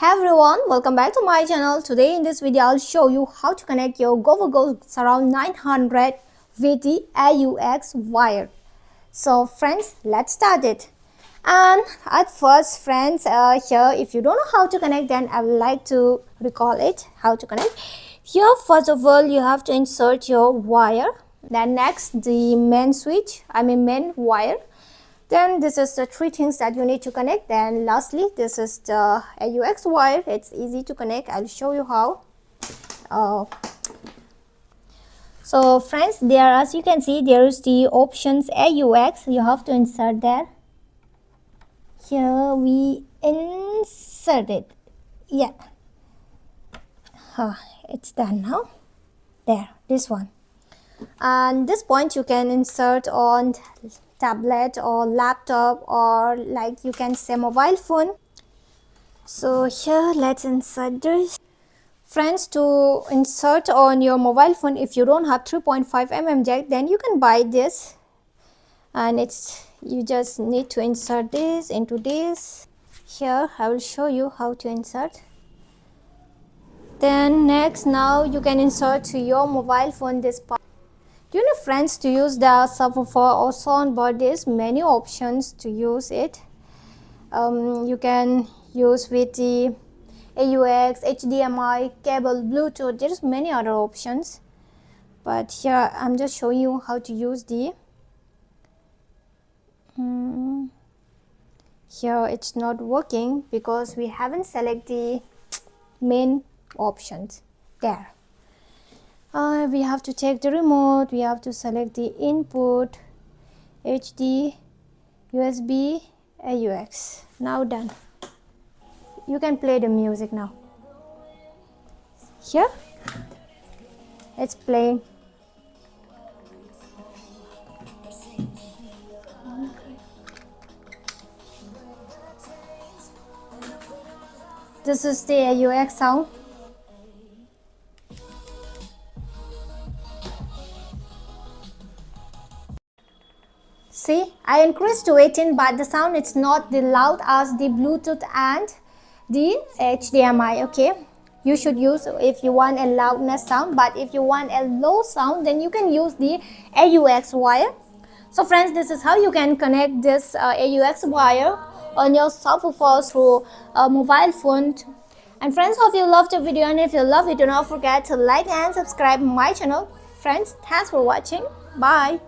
Everyone, welcome back to my channel. Today in this video I'll show you how to connect your Govo surround 900 with the AUX wire. So friends, let's start it. And at first friends, here if you don't know how to connect, then I would like to recall it how to connect. Here first of all you have to insert your wire, then next the main switch, main wire. Then this is the three things that you need to connect. Then lastly, this is the AUX wire. It's easy to connect. I'll show you how. So friends, there, as you can see, there is the options AUX. You have to insert there. Here we insert it. Yeah. It's done now. There, this one. And this point you can insert on tablet or laptop, or like you can say mobile phone. So here let's insert this. Friends, to insert on your mobile phone, if you don't have 3.5 mm jack, then you can buy this, and you just need to insert this into this. Here I will show you how to insert. Then next, now you can insert to your mobile phone this part. You know friends, to use the subwoofer or soundbar, there's many options to use it. You can use with the AUX, HDMI, cable, Bluetooth. There's many other options, but here I'm just showing you how to use the here it's not working because we haven't selected the main options there. We have to take the remote, we have to select the input, HD, USB, AUX. Now done. You can play the music now. Here, it's playing. This is the AUX sound. See, I increased to 18, but the sound is not the loud as the Bluetooth and the HDMI. Okay, you should use if you want a loudness sound, but if you want a low sound, then you can use the AUX wire. So friends, this is how you can connect this AUX wire on your subwoofer through a mobile phone. And friends, hope you loved the video, and if you love it, do not forget to like and subscribe my channel. Friends, thanks for watching. Bye.